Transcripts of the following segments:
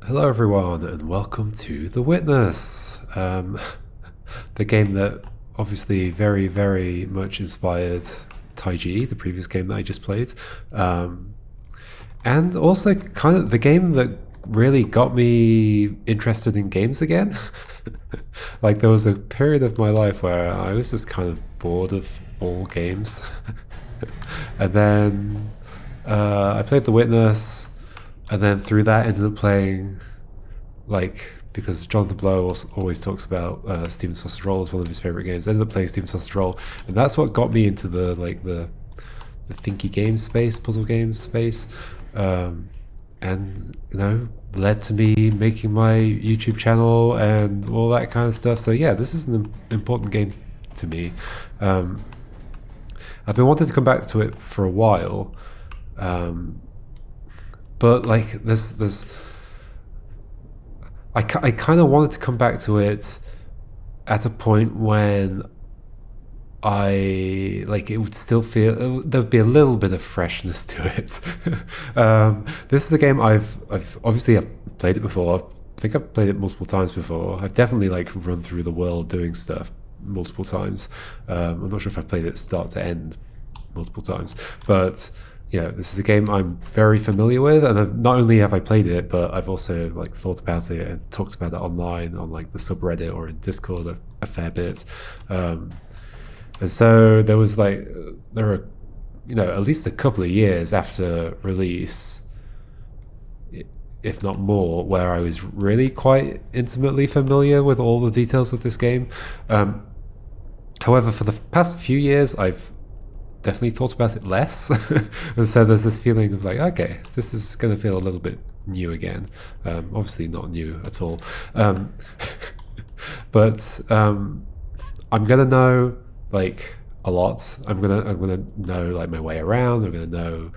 Hello, everyone, and welcome to The Witness, the game that obviously very, very much inspired Taiji, the previous game that I just played, and also kind of the game that really got me interested in games again. Like, there was a period of my life where I was just kind of bored of all games, and then I played The Witness. And then through that, ended up playing, like, because Jonathan Blow always talks about Steven Sausage Roll as one of his favorite games. Ended up playing Steven Sausage Roll, and that's what got me into the thinky game space, puzzle game space, and led to me making my YouTube channel and all that kind of stuff. So yeah, this is an important game to me. I've been wanting to come back to it for a while. But like I kind of wanted to come back to it at a point when it would still feel there'd be a little bit of freshness to it. This is a game I've obviously I've played it before. I think I've played it multiple times before. I've definitely like run through the world doing stuff multiple times. I'm not sure if I've played it start to end multiple times, but this is a game I'm very familiar with, and not only have I played it, but I've also like thought about it and talked about it online on like the subreddit or in Discord a fair bit. And so there are at least a couple of years after release, if not more, where I was really quite intimately familiar with all the details of this game. However, for the past few years, I've definitely thought about it less. And so there's this feeling of like, okay, this is going to feel a little bit new again. Obviously not new at all. But I'm going to know like a lot. I'm gonna know like my way around. I'm going to know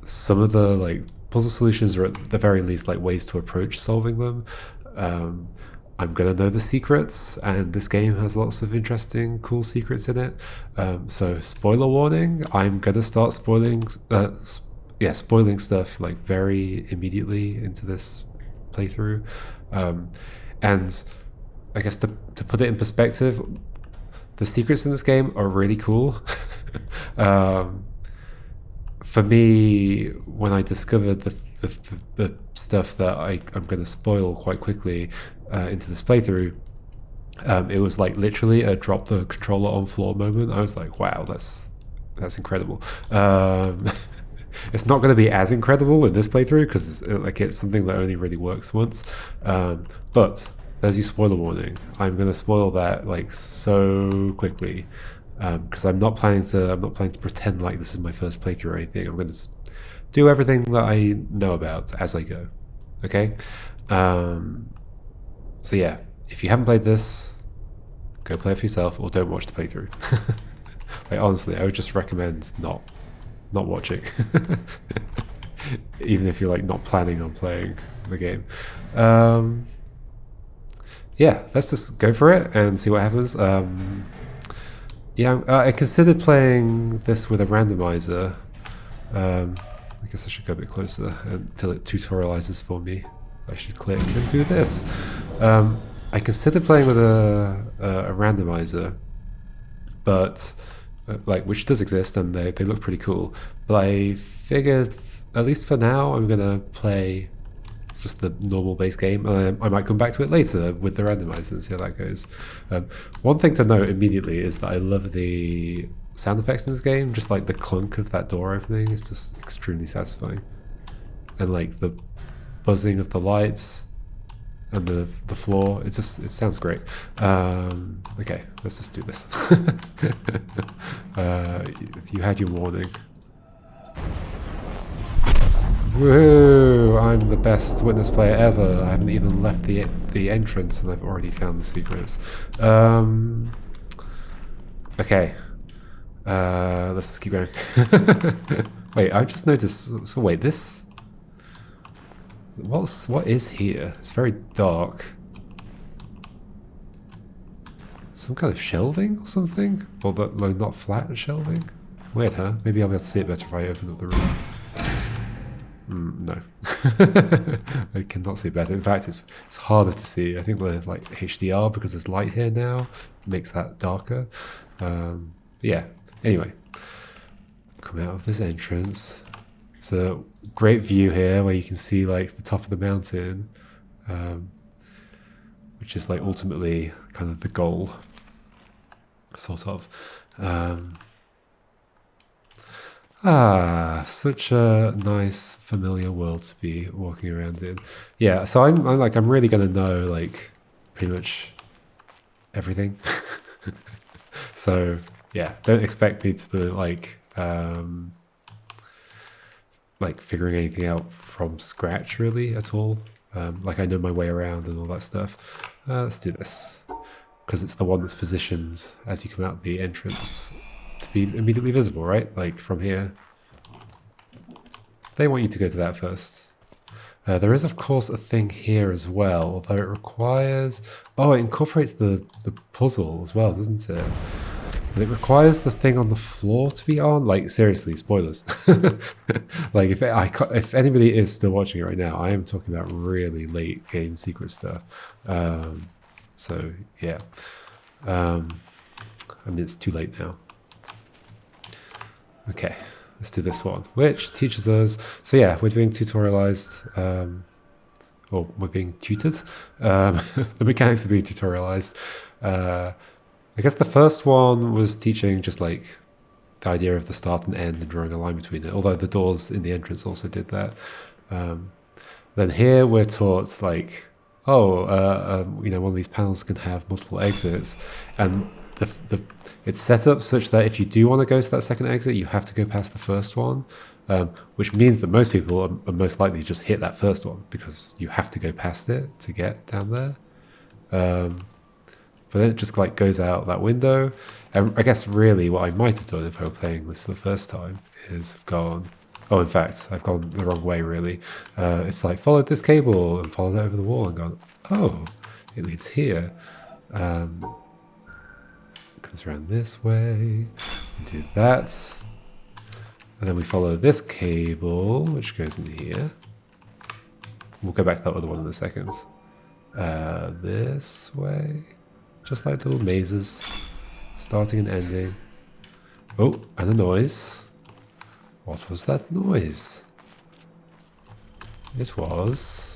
some of the like puzzle solutions, or at the very least like ways to approach solving them. I'm gonna know the secrets, and this game has lots of interesting, cool secrets in it. So, spoiler warning: I'm gonna start spoiling stuff like very immediately into this playthrough. And I guess to put it in perspective, the secrets in this game are really cool. For me, when I discovered the stuff that I'm going to spoil quite quickly into this playthrough, it was like literally a drop the controller on floor moment. I was like, wow, that's incredible. It's not going to be as incredible in this playthrough because it's something that only really works once. But there's your spoiler warning. I'm going to spoil that like so quickly. Because I'm not planning to pretend like this is my first playthrough or anything. I'm going to do everything that I know about as I go. Okay. So yeah, if you haven't played this, go play it for yourself, or don't watch the playthrough. Like honestly, I would just recommend not watching, even if you're like not planning on playing the game. Yeah, let's just go for it and see what happens. Yeah, I considered playing this with a randomizer. I guess I should go a bit closer until it tutorializes for me. I should click and do this. I considered playing with a randomizer, but which does exist, and they look pretty cool. But I figured, at least for now, I'm gonna play just the normal base game, and I might come back to it later with the randomizer and see how that goes. One thing to note immediately is that I love the sound effects in this game. Just like the clunk of that door opening is just extremely satisfying, and like the buzzing of the lights and the floor. It sounds great. Okay, let's just do this. You had your warning. Woo! I'm the best witness player ever. I haven't even left the entrance, and I've already found the secrets. Okay. Let's just keep going. Wait, I just noticed. So wait, this. What is here? It's very dark. Some kind of shelving or something? Or not flat shelving? Weird, huh? Maybe I'll be able to see it better if I open up the room. No, I cannot see better. In fact, it's harder to see. I think the like HDR, because there's light here now, makes that darker. Yeah. Anyway, come out of this entrance. It's a great view here where you can see like the top of the mountain, which is like ultimately kind of the goal, sort of. Such a nice, familiar world to be walking around in. Yeah, so I'm really gonna know like pretty much everything. So yeah, don't expect me to be like figuring anything out from scratch really at all. Like I know my way around and all that stuff. Let's do this because it's the one that's positioned as you come out the entrance to be immediately visible, right? Like from here. They want you to go to that first. There is, of course, a thing here as well, although it requires... Oh, it incorporates the puzzle as well, doesn't it? And it requires the thing on the floor to be on. Like, seriously, spoilers. Like, if anybody is still watching it right now, I am talking about really late game secret stuff. So, yeah. I mean, it's too late now. Okay, let's do this one, which teaches us... So yeah, we're being tutorialized, or we're being tutored. The mechanics are being tutorialized. I guess the first one was teaching just like the idea of the start and end and drawing a line between it, although the doors in the entrance also did that. Then here we're taught like, you know, one of these panels can have multiple exits, and it's set up such that if you do want to go to that second exit, you have to go past the first one, which means that most people are most likely to just hit that first one because you have to go past it to get down there. But then it just like goes out that window. And I guess really what I might have done if I were playing this for the first time is have gone... Oh, in fact, I've gone the wrong way, really. It's like, followed this cable and followed it over the wall and gone, oh, it leads here. Comes around this way, do that. And then we follow this cable, which goes in here. We'll go back to that other one in a second. This way. Just like little mazes, starting and ending. Oh, and a noise. What was that noise? It was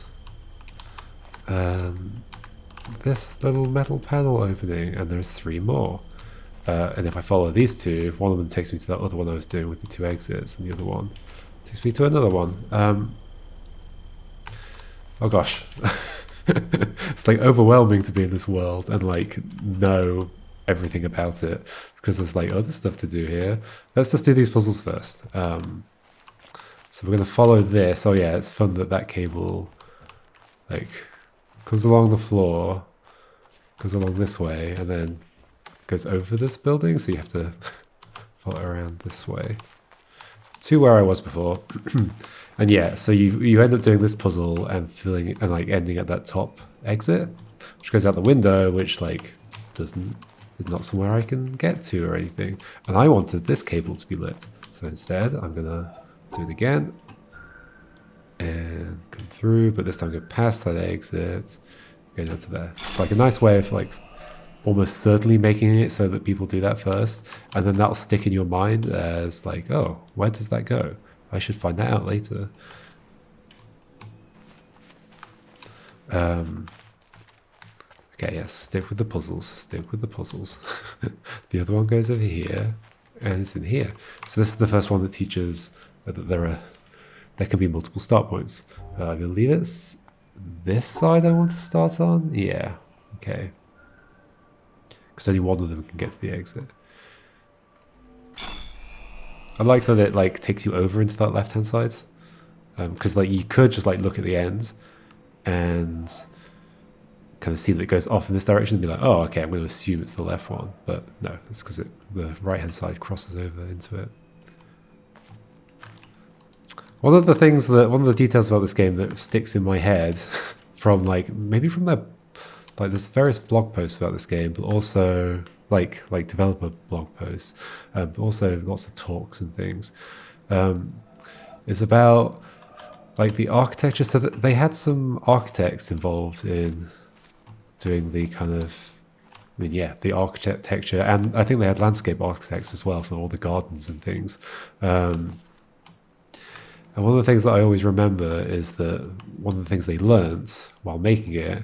this little metal panel opening, and there's 3 more. And if I follow these 2, one of them takes me to that other one I was doing with the 2 exits, and the other one takes me to another one. Oh gosh. It's like overwhelming to be in this world and like know everything about it because there's like other stuff to do here. Let's just do these puzzles first. So we're going to follow this. Oh yeah, it's fun that that cable like comes along the floor, goes along this way, and then goes over this building. So you have to follow around this way to where I was before. And yeah, so you end up doing this puzzle and filling and like ending at that top exit, which goes out the window, which like is not somewhere I can get to or anything. And I wanted this cable to be lit, so instead I'm gonna do it again and come through, but this time go past that exit, go down to there. It's like a nice way of like almost certainly making it so that people do that first, and then that'll stick in your mind as like, oh, where does that go? I should find that out later. Okay, yes, stick with the puzzles. Stick with the puzzles. The other one goes over here, and it's in here. So this is the first one that teaches that there can be multiple start points. I believe it's this side I want to start on. Yeah. Okay. Because only one of them can get to the exit. I like that it like takes you over into that left hand side, because like you could just like look at the end and kind of see that it goes off in this direction and be like, oh, okay, I'm going to assume it's the left one, but no, it's because the right hand side crosses over into it. One of the details about this game that sticks in my head from like maybe from their like there's various blog posts about this game, but also like developer blog posts, but also lots of talks and things. It's about like the architecture. So that they had some architects involved in doing the kind of, I mean, yeah, the architecture, and I think they had landscape architects as well for all the gardens and things. And one of the things that I always remember is that one of the things they learnt while making it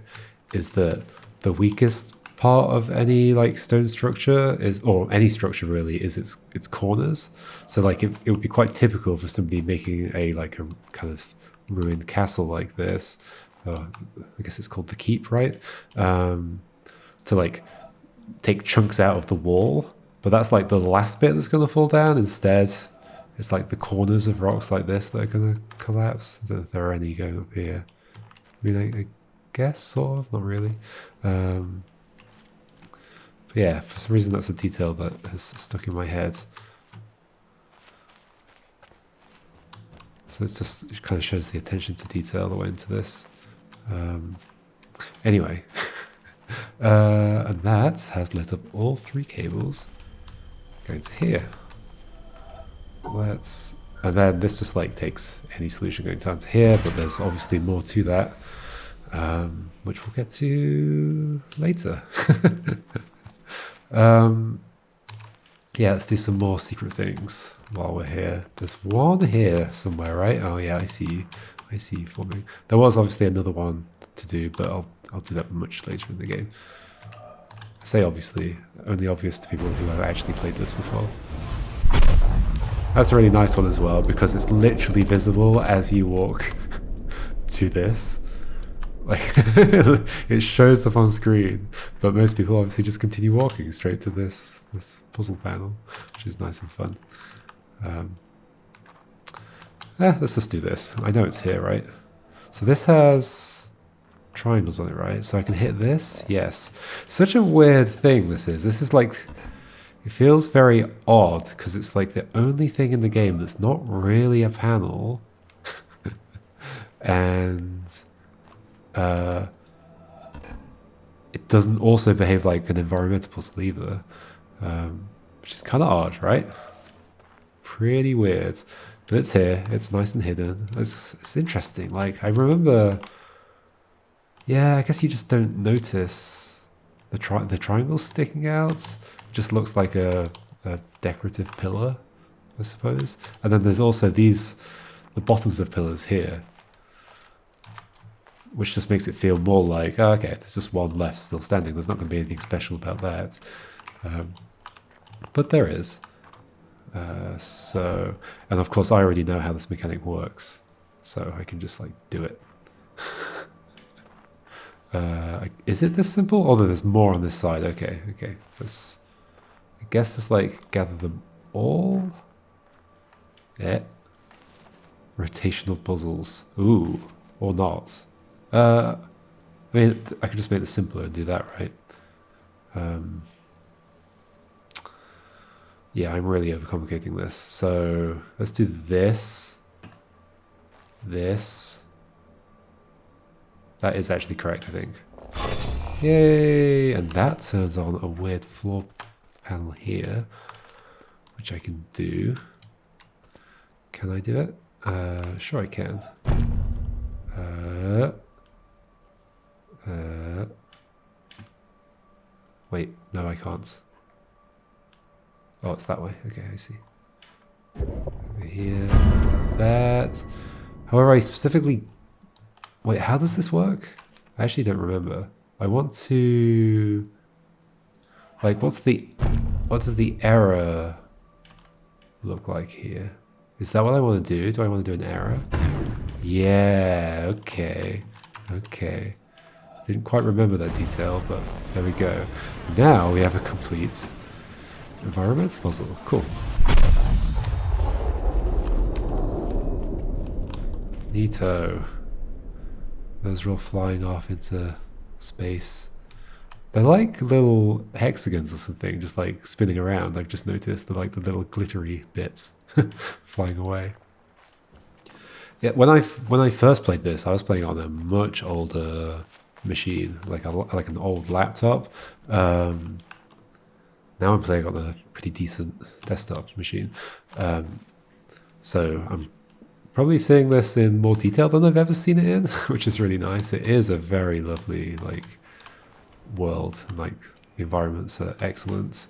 is that the weakest part of any like stone structure is, or any structure really, is its corners. So like it would be quite typical for somebody making a like a kind of ruined castle like this. I guess it's called the keep, right? To like take chunks out of the wall, but that's like the last bit that's going to fall down. Instead, it's like the corners of rocks like this that are going to collapse. I don't know if there are any going up here. I mean, I guess, sort of, not really. But yeah, for some reason that's a detail that has stuck in my head. So it kind of shows the attention to detail that went into this. Anyway, and that has lit up all 3 cables going to here. And then this just like takes any solution going down to here, but there's obviously more to that, which we'll get to later. Yeah, let's do some more secret things while we're here. There's one here somewhere, right? Oh yeah, I see you forming. There was obviously another one to do, but I'll do that much later in the game. I say obviously, only obvious to people who have actually played this before. That's a really nice one as well, because it's literally visible as you walk to this. Like, it shows up on screen, but most people obviously just continue walking straight to this puzzle panel, which is nice and fun. Let's just do this. I know it's here, right? So this has triangles on it, right? So I can hit this? Yes. Such a weird thing this is. This is like... It feels very odd because it's like the only thing in the game that's not really a panel. And it doesn't also behave like an environmental puzzle either, which is kind of odd, right? Pretty weird. But it's here. It's nice and hidden. It's interesting. Like, I remember... Yeah, I guess you just don't notice the triangles sticking out. Just looks like a decorative pillar, I suppose. And then there's also the bottoms of pillars here, which just makes it feel more like, oh, okay, there's just one left still standing. There's not going to be anything special about that. But there is. And of course I already know how this mechanic works, so I can just like do it. Is it this simple? Oh, no, there's more on this side. Okay. I guess it's like gather them all. Yeah. Rotational puzzles. Ooh, or not. I mean, I could just make this simpler and do that, right? Yeah, I'm really overcomplicating this. So let's do this. This. That is actually correct, I think. Yay! And that turns on a weird floor panel here, which I can do. Can I do it? Sure I can. Wait, no I can't. Oh, it's that way. Okay, I see. Over here, that. However, I specifically... Wait, how does this work? I actually don't remember. I want to... Like, what does the error look like here? Is that what I want to do? Do I want to do an error? Yeah, okay. Didn't quite remember that detail, but there we go. Now we have a complete environmental puzzle. Cool. Neato. Those are all flying off into space. They're like little hexagons or something, just like spinning around. I've just noticed they're like the little glittery bits flying away. Yeah, when I first played this, I was playing on a much older machine, like an old laptop. Now I'm playing on a pretty decent desktop machine. So I'm probably seeing this in more detail than I've ever seen it in, which is really nice. It is a very lovely like world, and like the environments are excellent.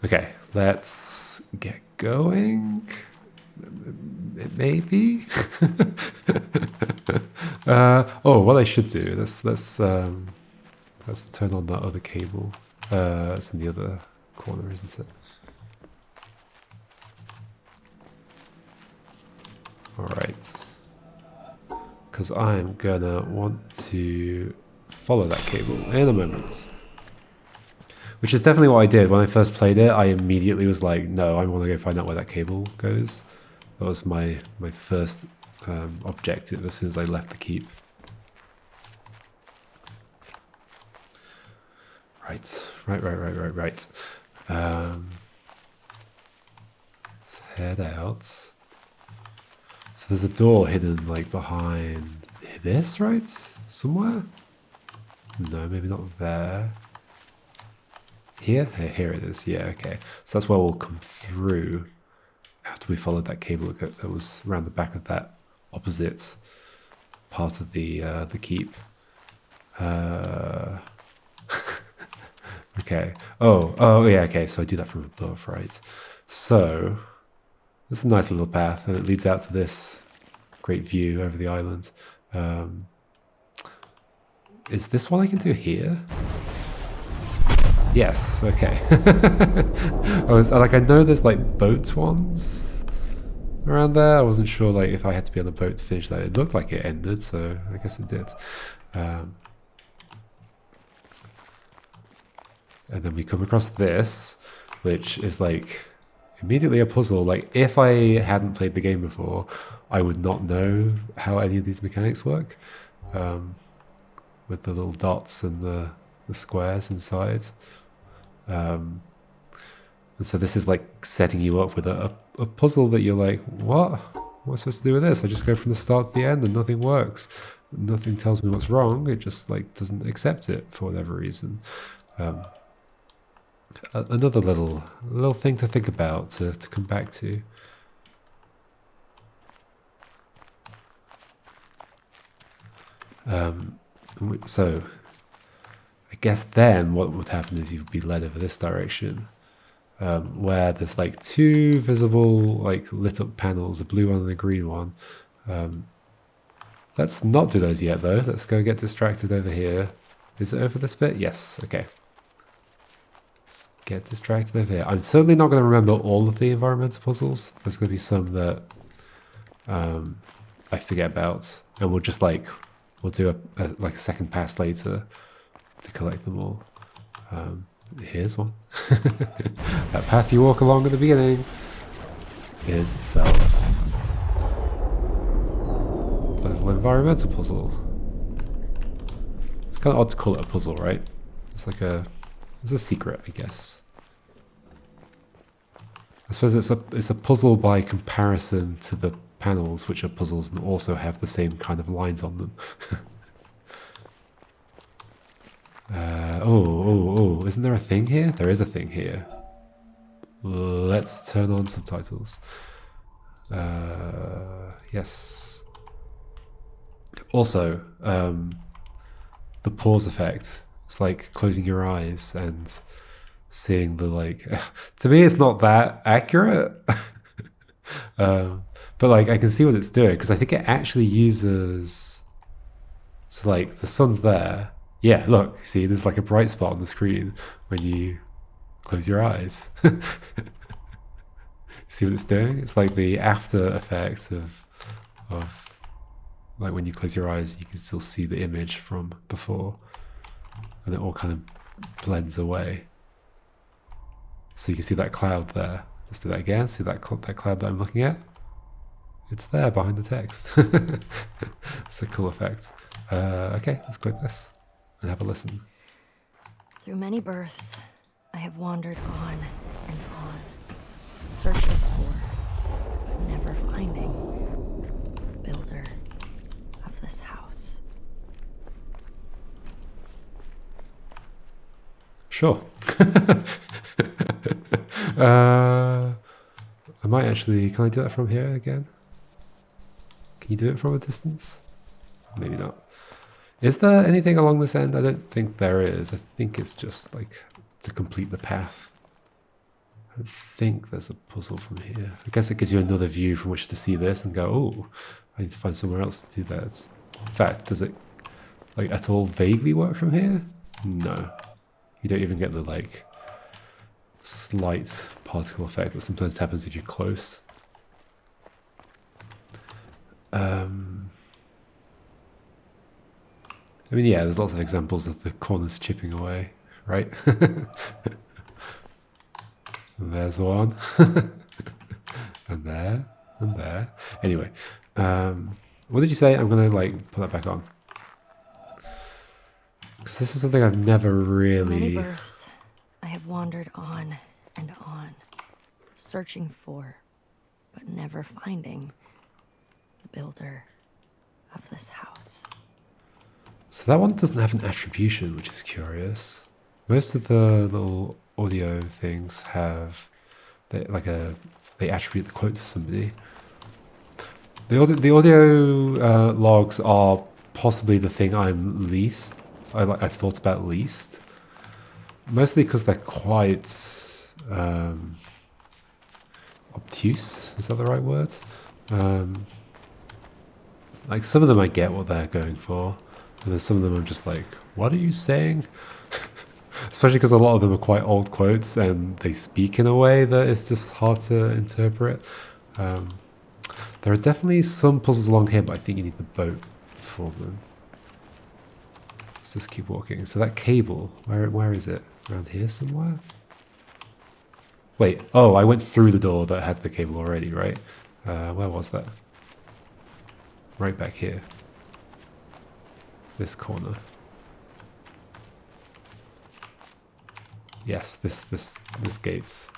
Okay, let's get going. Maybe. Oh, what I should do. Let's turn on that other cable. It's in the other corner, isn't it? Alright. Because I'm gonna want to follow that cable in a moment. Which is definitely what I did when I first played it. I immediately was like, no, I want to go find out where that cable goes. That was my first objective as soon as I left the keep. Right. Let's head out. So there's a door hidden like behind this, right? Somewhere? No, maybe not there. Here? Here it is. Yeah, okay. So that's where we'll come through after we followed that cable that was around the back of that opposite part of the keep. Okay. Oh yeah, okay. So I do that from above, right? So this is a nice little path, and it leads out to this great view over the island. Is this one I can do here? Yes, okay. I know there's like boat ones around there. I wasn't sure like if I had to be on a boat to finish that. It looked like it ended, so I guess it did. And then we come across this, which is like immediately a puzzle. Like if I hadn't played the game before, I would not know how any of these mechanics work. With the little dots and the squares inside. And so this is like setting you up with a puzzle that you're like, what am I supposed to do with this? I just go from the start to the end and nothing works. Nothing tells me what's wrong. It just like doesn't accept it for whatever reason. Another little thing to think about, to come back to. So I guess then what would happen is you'd be led over this direction, where there's like two visible like lit up panels, a blue one and a green one. Let's not do those yet though. Let's go get distracted over here. Is it over this bit? Yes, okay. Let's get distracted over here. I'm certainly not going to remember all of the environmental puzzles. There's going to be some that I forget about, and we'll just like we'll do a second pass later to collect them all. Here's one. That path you walk along at the beginning is itself a little environmental puzzle. It's kind of odd to call it a puzzle, right? It's like it's a secret, I guess. I suppose it's a puzzle by comparison to the panels, which are puzzles and also have the same kind of lines on them. Isn't there a thing here? There is a thing here. Let's turn on subtitles. Yes. Also, the pause effect. It's like closing your eyes and seeing the like... To me, it's not that accurate. But like, I can see what it's doing, because I think it actually uses... So like, the sun's there. Yeah, look, see, there's like a bright spot on the screen when you close your eyes. See what it's doing? It's like the after effect of like when you close your eyes, you can still see the image from before, and it all kind of blends away. So you can see that cloud there. Let's do that again. See that cloud that I'm looking at? It's there behind the text. It's a cool effect. Okay, let's click this and have a listen. Through many births, I have wandered on and on, searching for, but never finding, the builder of this house. Sure. I might actually... Can I do that from here again? Can you do it from a distance? Maybe not. Is there anything along this end? I don't think there is. I think it's just like to complete the path. I think there's a puzzle from here. I guess it gives you another view from which to see this and go, oh, I need to find somewhere else to do that. In fact, does it like at all vaguely work from here? No. You don't even get the like slight particle effect that sometimes happens if you're close. I mean, yeah, there's lots of examples of the corners chipping away, right? There's one. And there. And there. Anyway. What did you say? I'm going to, like, put that back on. Because this is something I've never really... Many births I have wandered on and on, searching for, but never finding the builder of this house. So that one doesn't have an attribution, which is curious. Most of the little audio things have they attribute the quote to somebody. The audio logs are possibly the thing I've thought about least. Mostly because they're quite obtuse. Is that the right word? Like some of them I get what they're going for. And then some of them I'm just like, what are you saying? Especially because a lot of them are quite old quotes and they speak in a way that is just hard to interpret. There are definitely some puzzles along here, but I think you need the boat for them. Let's just keep walking. So that cable, where is it? Around here somewhere? Wait, oh, I went through the door that had the cable already, right? Where was that? Right back here. This corner. Yes, this gate.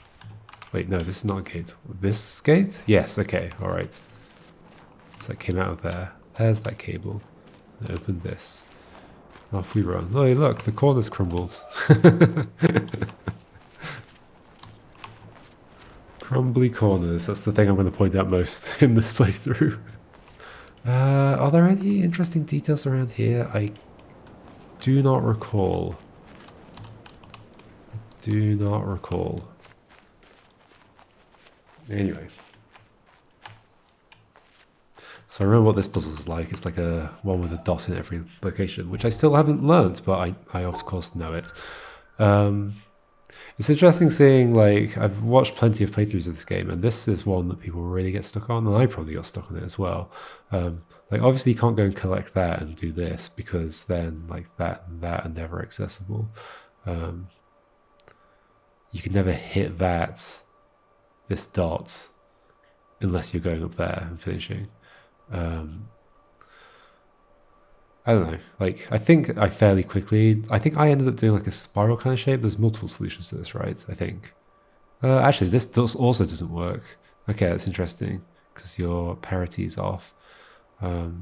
Wait, no, this is not a gate. This gate? Yes, okay, alright. So that came out of there. There's that cable. And open this. Off we run. Oh, look, the corner's crumbled. Crumbly corners. That's the thing I'm going to point out most in this playthrough. Are there any interesting details around here? I do not recall. Do not recall. Anyway. So I remember what this puzzle is like. It's like a one with a dot in every location, which I still haven't learnt, but I of course know it. It's interesting seeing, like, I've watched plenty of playthroughs of this game, and this is one that people really get stuck on, and I probably got stuck on it as well. Like, obviously you can't go and collect that and do this, because then, like, that and that are never accessible. You can never hit this dot, unless you're going up there and finishing. I don't know, like, I think I I ended up doing like a spiral kind of shape. There's multiple solutions to this, right? I think. Actually, this also doesn't work. Okay, that's interesting, because your parity is off. What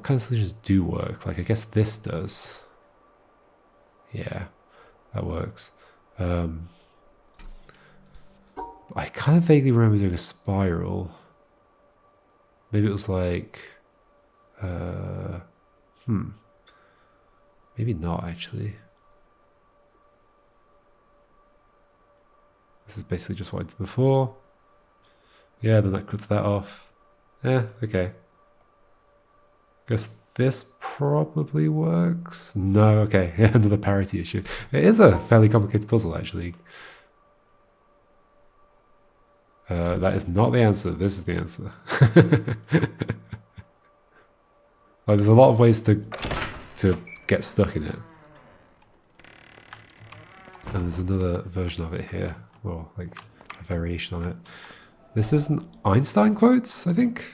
kind of solutions do work? Like, I guess this does. Yeah, that works. I kind of vaguely remember doing a spiral. Maybe it was like... maybe not, actually. This is basically just what I did before. Yeah, then that cuts that off. Yeah, okay. Guess this probably works. No, okay. Yeah, another parity issue. It is a fairly complicated puzzle, actually. That is not the answer. This is the answer. Like, there's a lot of ways to get stuck in it. And there's another version of it here, or like a variation on it. This is an Einstein quote, I think?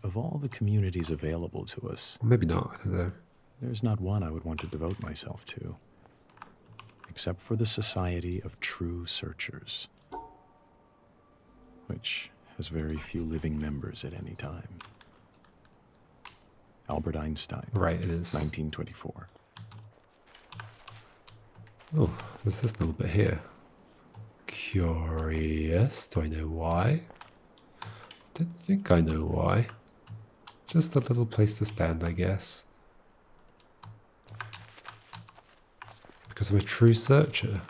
Of all the communities available to us, Maybe not, I don't know. there's not one I would want to devote myself to, except for the Society of True Searchers, which has very few living members at any time. Albert Einstein. Right, it is. 1924. Oh, there's this little bit here. curious. Do I know why? Don't think I know why. Just a little place to stand, I guess. Because I'm a true searcher.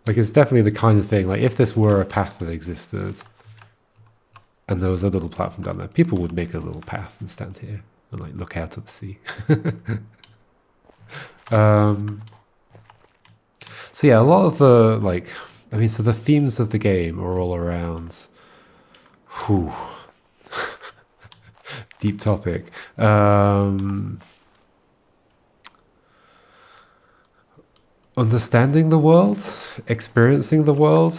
Like, it's definitely the kind of thing, like, if this were a path that existed, and there was a little platform down there, people would make a little path and stand here and, like, look out at the sea. So yeah, a lot of the, like, I mean, so the themes of the game are all around, whew, deep topic. Understanding the world, experiencing the world,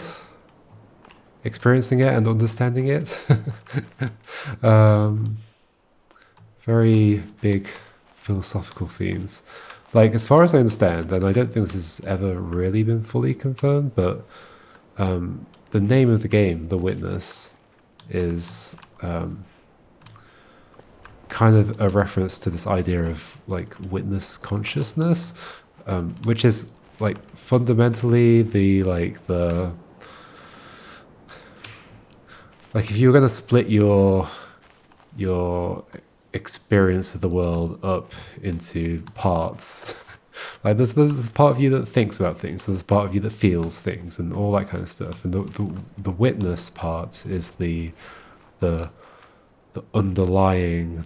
experiencing it and understanding it. Very big philosophical themes. Like, as far as I understand, and I don't think this has ever really been fully confirmed, but the name of the game, The Witness, is kind of a reference to this idea of, like, witness consciousness, which is, like, fundamentally like if you were going to split your experience of the world up into parts, like there's the part of you that thinks about things, there's part of you that feels things and all that kind of stuff, and the witness part is the underlying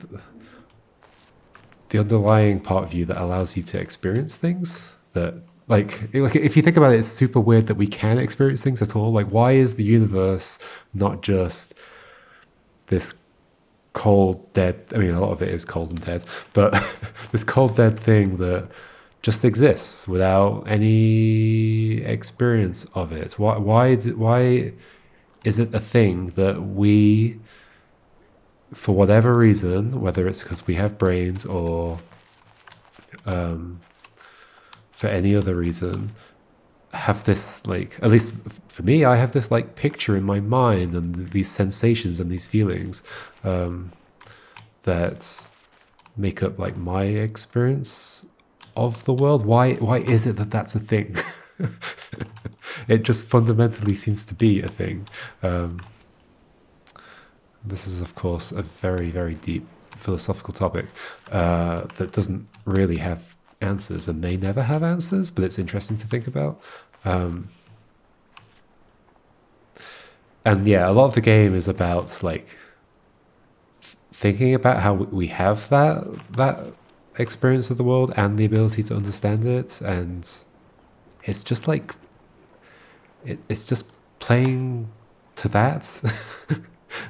part of you that allows you to experience things. That, like if you think about it, it's super weird that we can experience things at all. Like, why is the universe not just this cold, dead, I mean, a lot of it is cold and dead, but this cold, dead thing that just exists without any experience of it? Why is it a thing that we, for whatever reason, whether it's because we have brains or for any other reason, have this, like, at least for me, I have this, like, picture in my mind and these sensations and these feelings that make up, like, my experience of the world. Why is it that that's a thing? It just fundamentally seems to be a thing. This is, of course, a very, very deep philosophical topic that doesn't really have answers and may never have answers, but it's interesting to think about. And yeah, a lot of the game is about, like, thinking about how we have that experience of the world and the ability to understand it, and it's just like it's just playing to that.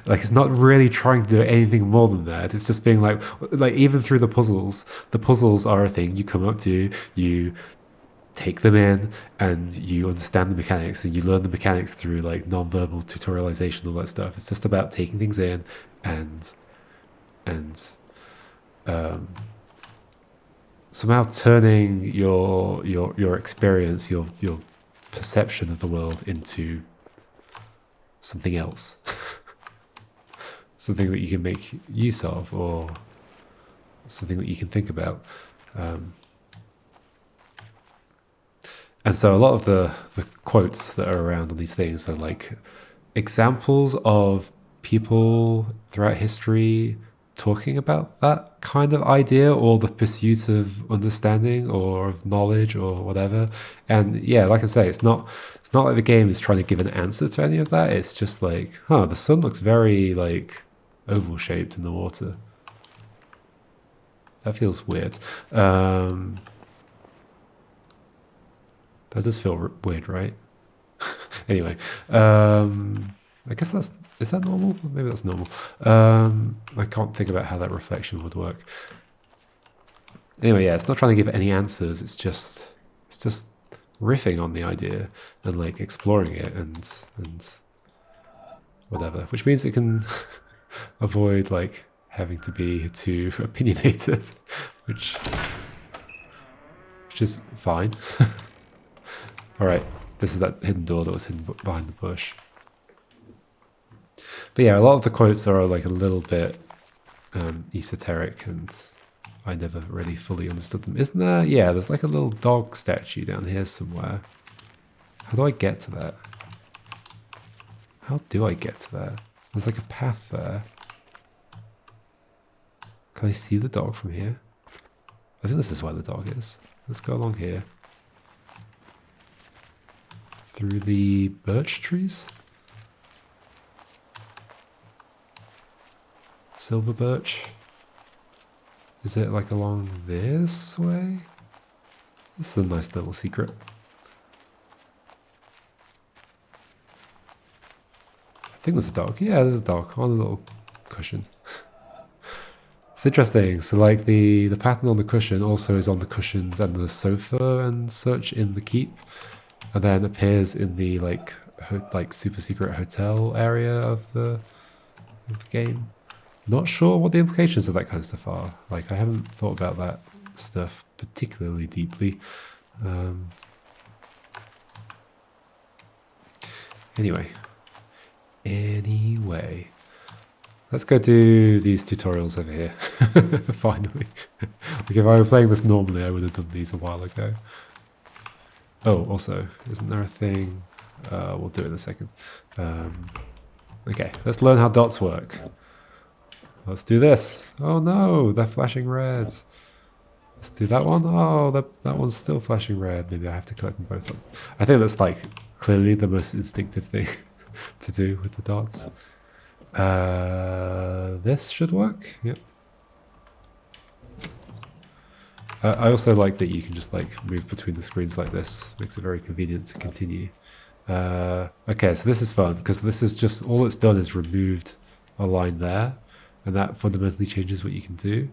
Like, it's not really trying to do anything more than that. It's just being like even through the puzzles are a thing you come up to, you take them in, and you understand the mechanics, and you learn the mechanics through, like, non-verbal tutorialization, all that stuff. It's just about taking things in and somehow turning your experience, your perception of the world into something else. Something that you can make use of, or something that you can think about. And so a lot of the quotes that are around on these things are, like, examples of people throughout history talking about that kind of idea, or the pursuit of understanding or of knowledge or whatever. And yeah, like I say, it's not like the game is trying to give an answer to any of that. It's just like, the sun looks very, like, oval shaped in the water. That feels weird. That does feel weird, right? Anyway, I guess is that normal? Maybe that's normal. I can't think about how that reflection would work. Anyway, yeah, it's not trying to give any answers. It's just riffing on the idea and, like, exploring it and whatever, which means it can avoid, like, having to be too opinionated, which is fine. All right, this is that hidden door that was hidden behind the bush. But yeah, a lot of the quotes are, like, a little bit esoteric and I never really fully understood them. Isn't there? Yeah, there's like a little dog statue down here somewhere. How do I get to that? How do I get to that? There's like a path there. Can I see the dog from here? I think this is where the dog is. Let's go along here. Through the birch trees? Silver birch? Is it like along this way? This is a nice little secret. I think there's a dog. Yeah, there's a dog on a little cushion. It's interesting. So like the pattern on the cushion also is on the cushions and the sofa and such in the keep, and then appears in the like super secret hotel area of the game. Not sure what the implications of that kind of stuff are. Like I haven't thought about that stuff particularly deeply. Anyway, let's go do these tutorials over here. Finally. Like if I were playing this normally, I would have done these a while ago. Oh, also, isn't there a thing? We'll do it in a second. Okay, let's learn how dots work. Let's do this. Oh no, they're flashing red. Let's do that one. Oh, that one's still flashing red. Maybe I have to collect them both up. I think that's like clearly the most instinctive thing to do with the dots. This should work. Yep. I also like that you can just like move between the screens like this. Makes it very convenient to continue. Okay, so this is fun because this is just all it's done is removed a line there, and that fundamentally changes what you can do.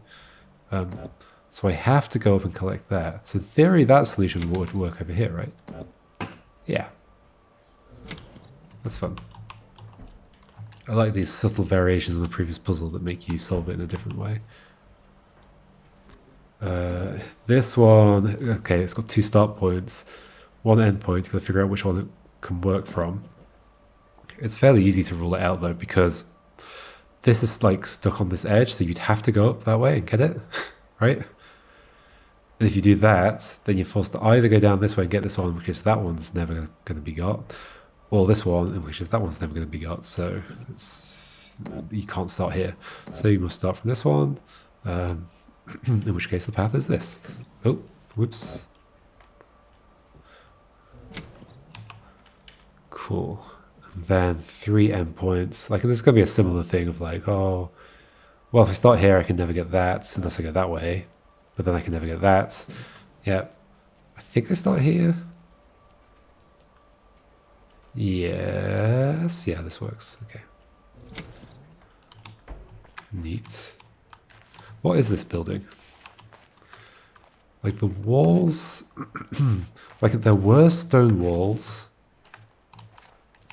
So I have to go up and collect that. So in theory, that solution would work over here, right? Yeah. That's fun. I like these subtle variations on the previous puzzle that make you solve it in a different way. This one, okay, it's got 2 start points, 1 end point. Got to figure out which one it can work from. It's fairly easy to rule it out though, because this is like stuck on this edge, so you'd have to go up that way and get it, right? And if you do that, then you're forced to either go down this way and get this one, because that one's never going to be got, or this one, in which that one's never going to be got. So you can't start here. So you must start from this one. In which case the path is this. Oh, whoops. Cool. And then 3 endpoints. Like, there's going to be a similar thing of like, oh, well, if I start here, I can never get that unless I go that way. But then I can never get that. Yeah. I think I start here. Yes. Yeah, this works. Okay. Neat. What is this building? Like the walls, like there were stone walls,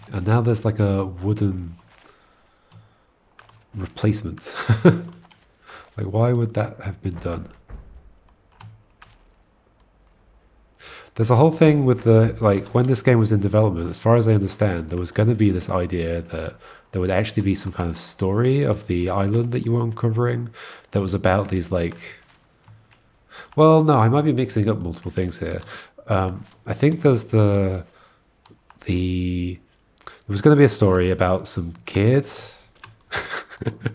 and now there's like a wooden replacement. Like why would that have been done? There's a whole thing with the, like when this game was in development, as far as I understand, there was going to be this idea that there would actually be some kind of story of the island that you were uncovering that was about these like, well, no, I might be mixing up multiple things here. I think there was going to be a story about some kid.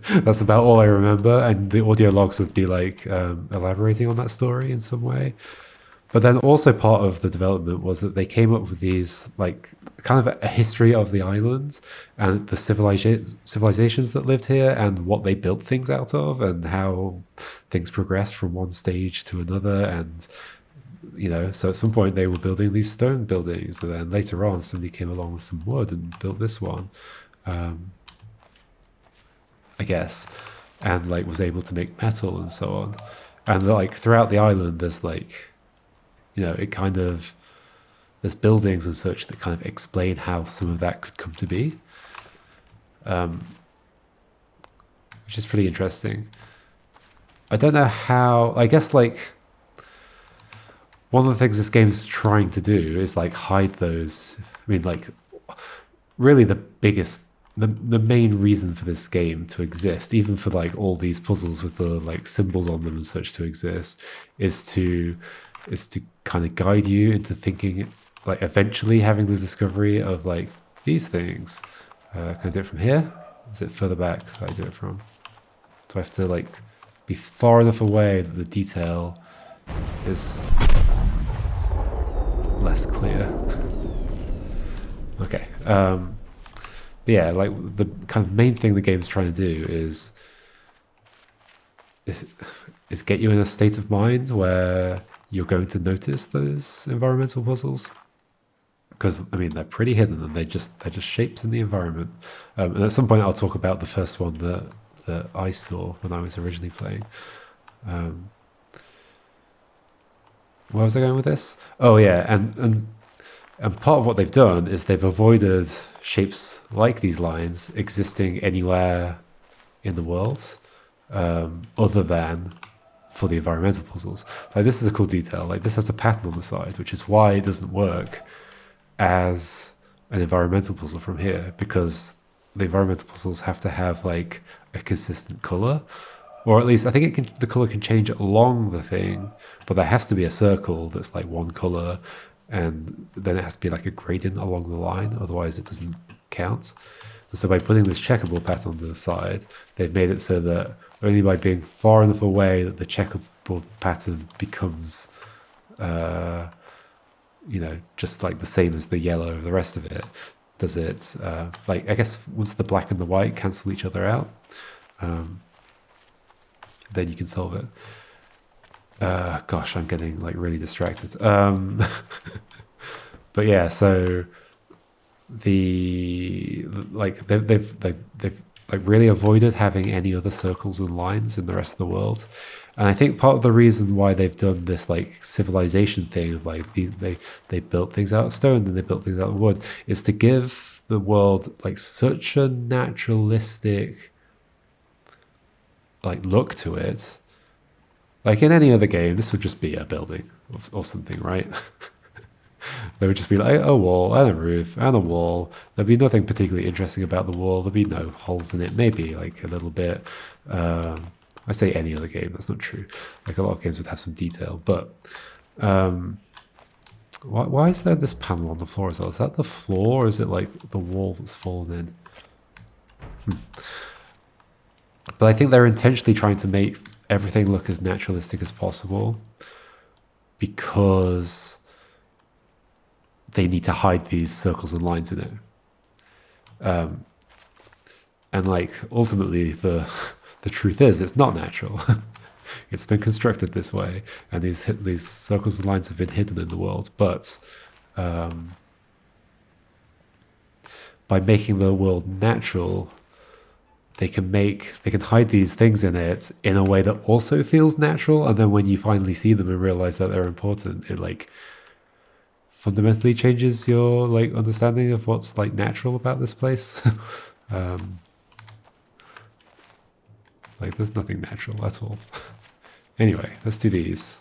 That's about all I remember, and the audio logs would be like elaborating on that story in some way. But then also part of the development was that they came up with these, like, kind of a history of the island and the civilizations that lived here and what they built things out of and how things progressed from one stage to another. And, you know, so at some point they were building these stone buildings, and then later on somebody came along with some wood and built this one, I guess, and, like, was able to make metal and so on. And, like, throughout the island there's, like, you know, it kind of, there's buildings and such that kind of explain how some of that could come to be, which is pretty interesting. I don't know how, I guess like one of the things this game is trying to do is like hide those. I mean, like really the biggest the main reason for this game to exist, even for like all these puzzles with the like symbols on them and such to exist, is to kind of guide you into thinking, like eventually having the discovery of like these things. Can I do it from here? Is it further back that I do it from? Do I have to like be far enough away that the detail is less clear? Okay. But yeah, like the kind of main thing the game's trying to do is get you in a state of mind where you're going to notice those environmental puzzles. Because I mean they're pretty hidden and they're just shapes in the environment. And at some point I'll talk about the first one that I saw when I was originally playing. Where was I going with this? Oh yeah, and part of what they've done is they've avoided shapes like these lines existing anywhere in the world, other than for the environmental puzzles. Like this is a cool detail. Like this has a pattern on the side, which is why it doesn't work as an environmental puzzle from here, because the environmental puzzles have to have like a consistent color, or at least I think the color can change along the thing, but there has to be a circle that's like one color, and then it has to be like a gradient along the line, otherwise it doesn't count. And so by putting this checkerboard pattern on the side, they've made it so that only by being far enough away that the checkerboard pattern becomes just like the same as the yellow of the rest of it, does it, like I guess once the black and the white cancel each other out, then you can solve it. Gosh, I'm getting like really distracted. But yeah, so they've like really avoided having any other circles and lines in the rest of the world. And I think part of the reason why they've done this like civilization thing of like they built things out of stone and they built things out of wood is to give the world like such a naturalistic like look to it. Like in any other game, this would just be a building or something, right? There would just be like a wall and a roof and a wall. There'd be nothing particularly interesting about the wall. There'd be no holes in it. Maybe like a little bit. I say any other game. That's not true. Like a lot of games would have some detail. But why is there this panel on the floor as well? Is that the floor or is it like the wall that's fallen in? But I think they're intentionally trying to make everything look as naturalistic as possible because they need to hide these circles and lines in it. And like ultimately the truth is it's not natural. It's been constructed this way, and these circles and lines have been hidden in the world, but by making the world natural, they can hide these things in it in a way that also feels natural, and then when you finally see them and realize that they're important, it like fundamentally changes your like understanding of what's like natural about this place. Like there's nothing natural at all. Anyway, let's do these.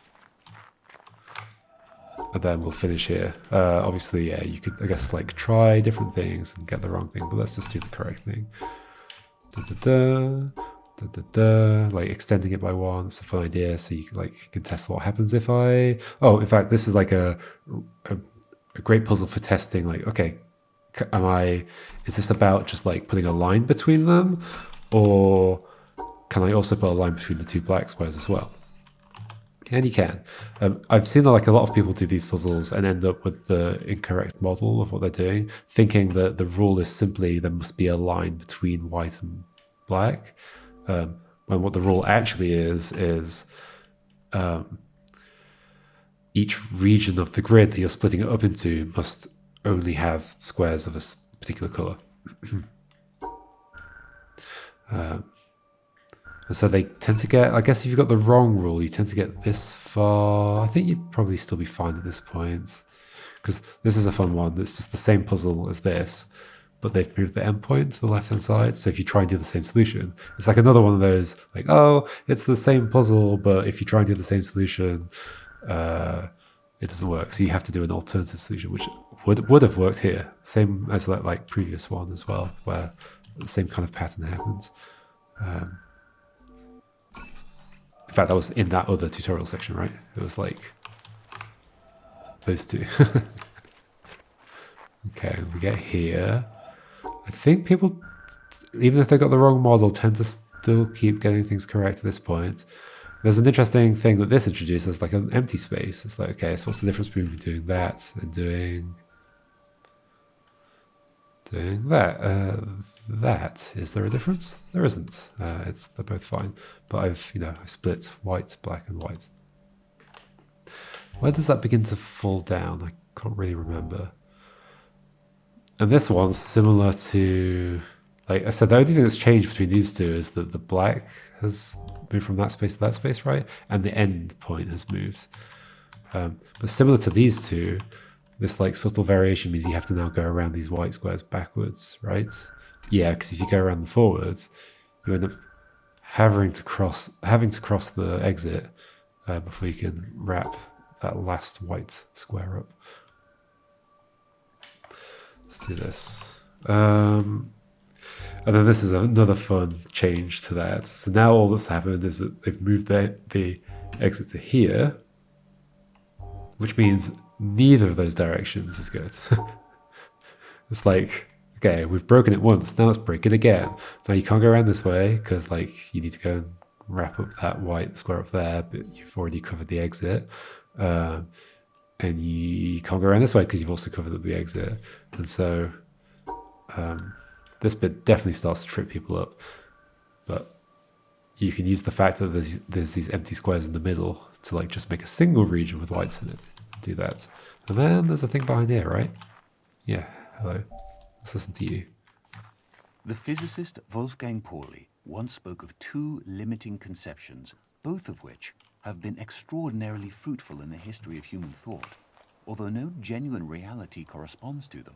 And then we'll finish here. Obviously, yeah, you could, I guess, like try different things and get the wrong thing, but let's just do the correct thing. Like extending it by one, it's a fun idea. So you can test what happens if I... Oh, in fact, this is like a great puzzle for testing. Like, okay, is this about just like putting a line between them? Or can I also put a line between the two black squares as well? And you can. I've seen like a lot of people do these puzzles and end up with the incorrect model of what they're doing, thinking that the rule is simply there must be a line between white and black. When what the rule actually is each region of the grid that you're splitting it up into must only have squares of a particular color. And so they tend to get, I guess if you've got the wrong rule, you tend to get this far. I think you'd probably still be fine at this point, because this is a fun one. It's just the same puzzle as this, but they've moved the endpoint to the left-hand side. So if you try and do the same solution, it's like another one of those, like, oh, it's the same puzzle, but if you try and do the same solution, it doesn't work. So you have to do an alternative solution, which would have worked here. Same as that like previous one as well, where the same kind of pattern happens. In fact, that was in that other tutorial section, right? It was like those two. Okay, we get here. I think people, even if they got the wrong model, tend to still keep getting things correct at this point. There's an interesting thing that this introduces, like an empty space. It's like, okay, so what's the difference between doing that and doing that? That, is there a difference? There isn't. They're both fine. But I've split white, black, and white. Where does that begin to fall down? I can't really remember. And this one's similar to, like I said, the only thing that's changed between these two is that the black has moved from that space to that space, right? And the end point has moved. But similar to these two, this like subtle variation means you have to now go around these white squares backwards, right? Yeah, because if you go around them forwards, you end up having to cross the exit before you can wrap that last white square up. Let's do this. And then this is another fun change to that. So now all that's happened is that they've moved the exit to here, which means neither of those directions is good. It's like, okay, we've broken it once, now let's break it again. Now you can't go around this way because like you need to go and wrap up that white square up there, but you've already covered the exit. And you can't go around this way because you've also covered up the exit. And so this bit definitely starts to trip people up. But you can use the fact that there's these empty squares in the middle to like just make a single region with whites in it. Do that. And then there's a thing behind here, right? Yeah, hello. Let's listen to you. The physicist Wolfgang Pauli once spoke of two limiting conceptions, both of which have been extraordinarily fruitful in the history of human thought, although no genuine reality corresponds to them.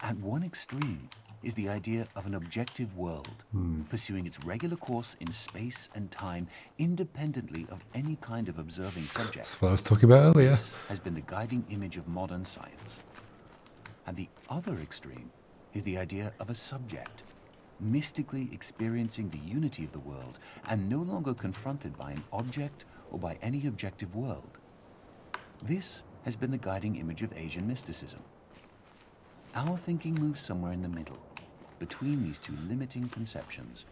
At one extreme is the idea of an objective world, pursuing its regular course in space and time independently of any kind of observing subject. That's what I was talking about earlier. This has been the guiding image of modern science. At the other extreme is the idea of a subject, mystically experiencing the unity of the world and no longer confronted by an object or by any objective world. This has been the guiding image of Asian mysticism. Our thinking moves somewhere in the middle, between these two limiting conceptions.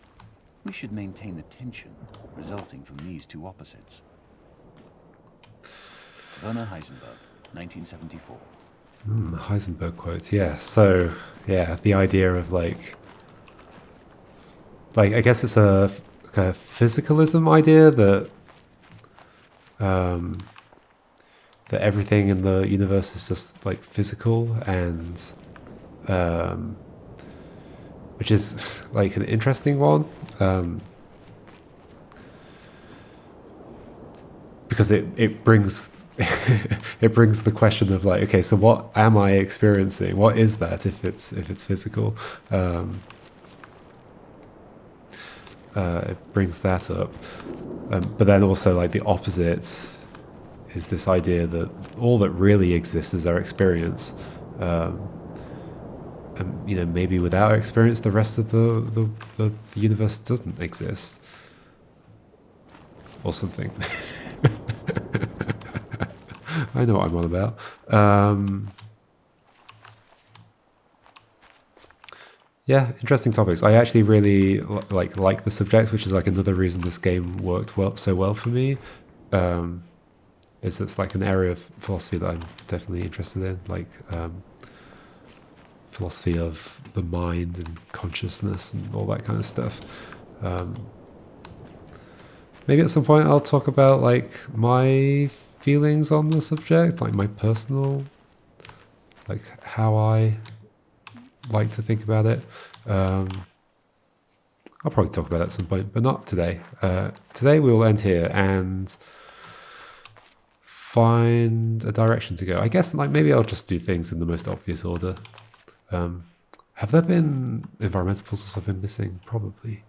We should maintain the tension resulting from these two opposites. Werner Heisenberg, 1974. Heisenberg quotes, yeah. So, yeah, the idea of like I guess it's a physicalism idea that that everything in the universe is just like physical, and which is like an interesting one, because it brings it brings the question of like, okay, so what am I experiencing? What is that if it's physical? It brings that up, but then also like the opposite is this idea that all that really exists is our experience, and maybe without our experience the rest of the universe doesn't exist or something. I know what I'm on about. Yeah, interesting topics. I actually really like the subject, which is like another reason this game worked so well for me. Is it's like an area of philosophy that I'm definitely interested in, like philosophy of the mind and consciousness and all that kind of stuff. Maybe at some point I'll talk about like my feelings on the subject, like my personal, like how I like to think about it. I'll probably talk about it at some point, but not today. Today we will end here and find a direction to go. I guess like maybe I'll just do things in the most obvious order. Have there been environmental puzzles I've been missing? Probably.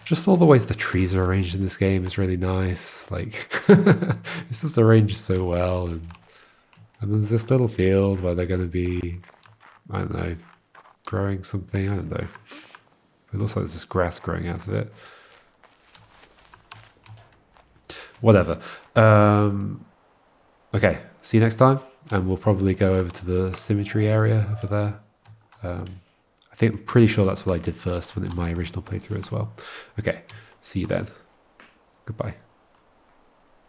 Just all the ways the trees are arranged in this game is really nice. Like, it's just arranged so well. And then there's this little field where they're going to be I don't know, growing something. I don't know. It looks like there's just grass growing out of it. Whatever. Okay, see you next time. And we'll probably go over to the symmetry area over there. I'm pretty sure that's what I did first in my original playthrough as well. Okay, see you then. Goodbye.